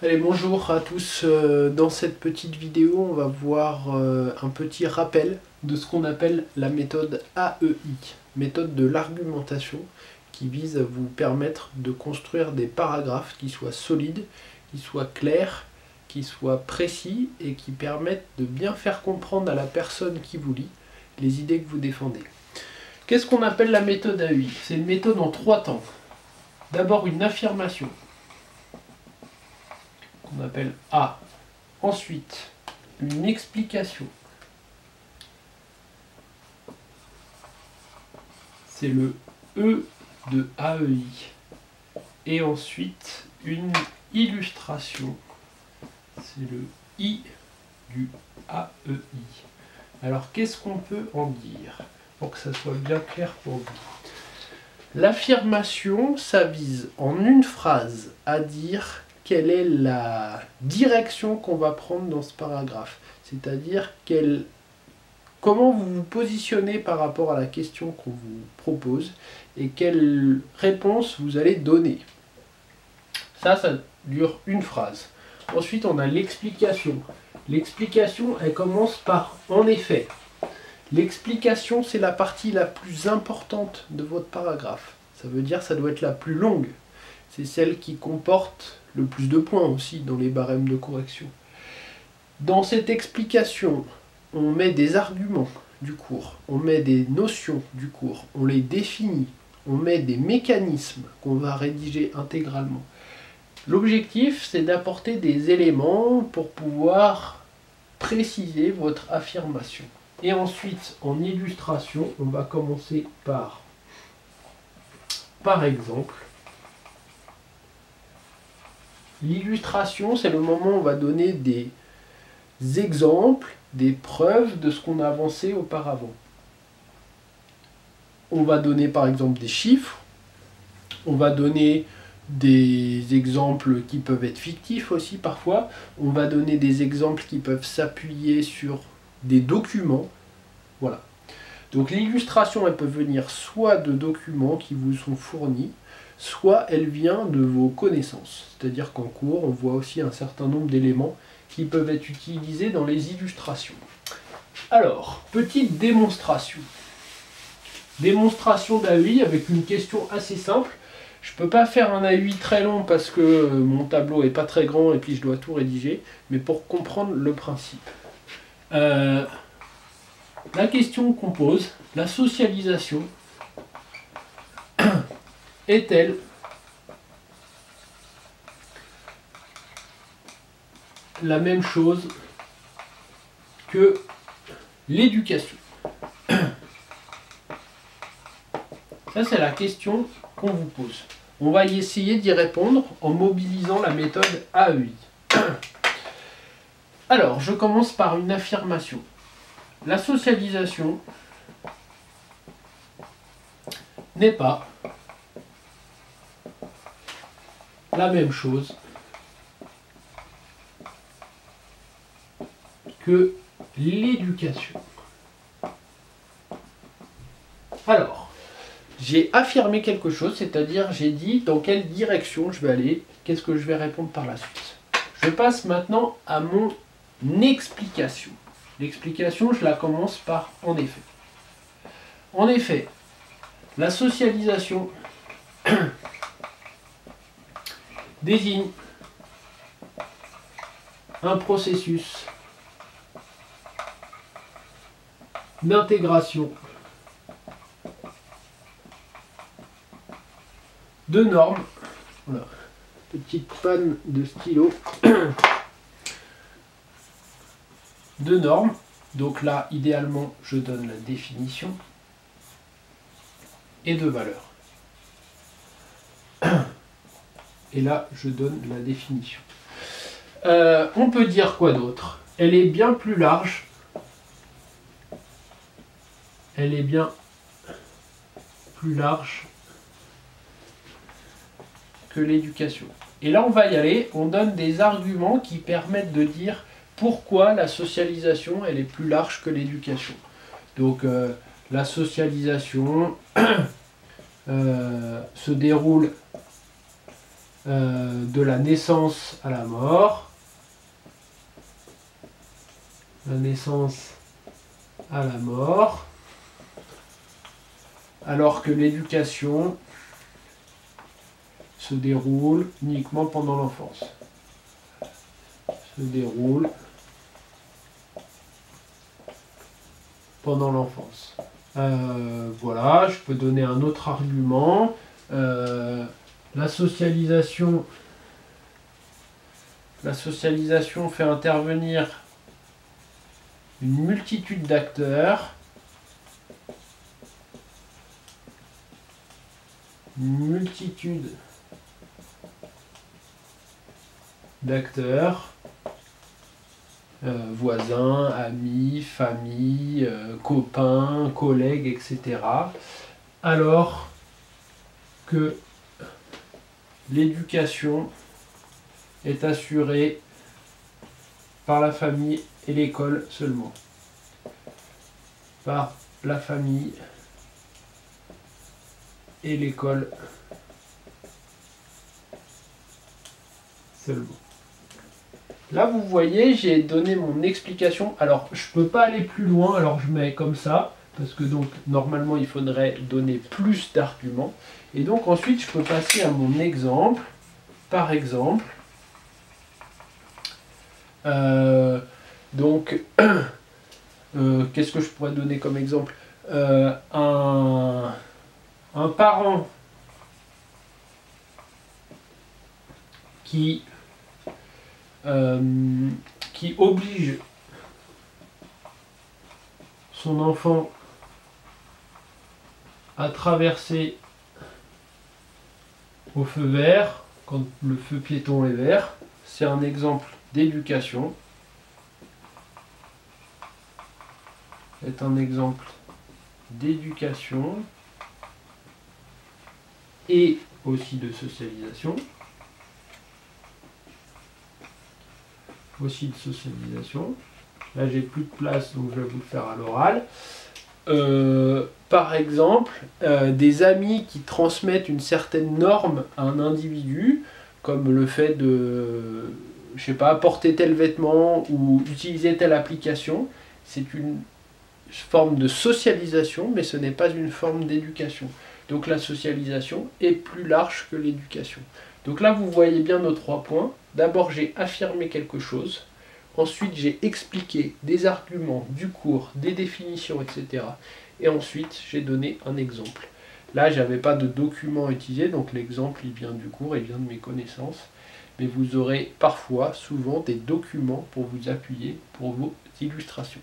Allez, bonjour à tous. Dans cette petite vidéo, on va voir un petit rappel de ce qu'on appelle la méthode AEI, méthode de l'argumentation, qui vise à vous permettre de construire des paragraphes qui soient solides, qui soient clairs, qui soient précis et qui permettent de bien faire comprendre à la personne qui vous lit les idées que vous défendez. Qu'est-ce qu'on appelle la méthode AEI? C'est une méthode en 3 temps. D'abord une affirmation, qu'on appelle A. Ensuite, une explication. C'est le E de AEI. Et ensuite, une illustration. C'est le I du AEI. Alors, qu'est-ce qu'on peut en dire pour que ça soit bien clair pour vous? L'affirmation, ça vise en une phrase à dire quelle est la direction qu'on va prendre dans ce paragraphe. C'est-à-dire comment vous vous positionnez par rapport à la question qu'on vous propose et quelle réponse vous allez donner. Ça dure une phrase. Ensuite, on a l'explication. L'explication, elle commence par « en effet ». L'explication, c'est la partie la plus importante de votre paragraphe. Ça veut dire que ça doit être la plus longue. C'est celle qui comporte le plus de points aussi dans les barèmes de correction. Dans cette explication, on met des arguments du cours, on met des notions du cours, on les définit, on met des mécanismes qu'on va rédiger intégralement. L'objectif, c'est d'apporter des éléments pour pouvoir préciser votre affirmation. Et ensuite, en illustration, on va commencer par exemple, l'illustration, c'est le moment où on va donner des exemples, des preuves de ce qu'on a avancé auparavant. On va donner par exemple des chiffres, on va donner des exemples qui peuvent être fictifs aussi parfois, on va donner des exemples qui peuvent s'appuyer sur des documents. Voilà. Donc l'illustration, elle peut venir soit de documents qui vous sont fournis, soit elle vient de vos connaissances. C'est-à-dire qu'en cours, on voit aussi un certain nombre d'éléments qui peuvent être utilisés dans les illustrations. Alors, petite démonstration. Démonstration d'AEI avec une question assez simple. Je ne peux pas faire un AEI très long parce que mon tableau n'est pas très grand et puis je dois tout rédiger, mais pour comprendre le principe. La question qu'on pose, la socialisation, est-elle la même chose que l'éducation? Ça, c'est la question qu'on vous pose. On va essayer d'y répondre en mobilisant la méthode AEI. Alors, je commence par une affirmation. La socialisation n'est pas la même chose que l'éducation. Alors, j'ai affirmé quelque chose, c'est-à-dire j'ai dit dans quelle direction je vais aller, qu'est-ce que je vais répondre par la suite. Je passe maintenant à mon explication. L'explication, je la commence par « en effet ». En effet, la socialisation désigne un processus d'intégration de normes. Voilà. Petite panne de stylo. De normes. Donc là, idéalement, je donne la définition. Et de valeurs. Et là, je donne la définition. On peut dire quoi d'autre? Elle est bien plus large. Elle est bien plus large que l'éducation. Et là, on va y aller. On donne des arguments qui permettent de dire pourquoi la socialisation, elle est plus large que l'éducation. Donc, la socialisation se déroule de la naissance à la mort. La naissance à la mort. Alors que l'éducation se déroule uniquement pendant l'enfance. Se déroule pendant l'enfance. Voilà, je peux donner un autre argument. La socialisation fait intervenir une multitude d'acteurs. Une multitude d'acteurs, voisins, amis, famille, copains, collègues, etc. Alors que l'éducation est assurée par la famille et l'école seulement. Par la famille et l'école seulement. Là, vous voyez, j'ai donné mon explication. Alors, je peux pas aller plus loin, alors je mets comme ça, parce que donc, normalement, il faudrait donner plus d'arguments. Et donc, ensuite, je peux passer à mon exemple. Par exemple, qu'est-ce que je pourrais donner comme exemple? Un parent qui oblige son enfant à traverser au feu vert quand le feu piéton est vert, c'est un exemple d'éducation. C'est un exemple d'éducation et aussi de socialisation. Aussi de socialisation. Là, j'ai plus de place, donc je vais vous le faire à l'oral. Par exemple, des amis qui transmettent une certaine norme à un individu, comme le fait de, je sais pas, porter tel vêtement ou utiliser telle application, c'est une forme de socialisation, mais ce n'est pas une forme d'éducation. Donc la socialisation est plus large que l'éducation. Donc là, vous voyez bien nos 3 points. D'abord, j'ai affirmé quelque chose. Ensuite, j'ai expliqué des arguments du cours, des définitions, etc. Et ensuite, j'ai donné un exemple. Là, je n'avais pas de document utilisé, donc l'exemple, il vient du cours, il vient de mes connaissances. Mais vous aurez parfois, souvent, des documents pour vous appuyer pour vos illustrations.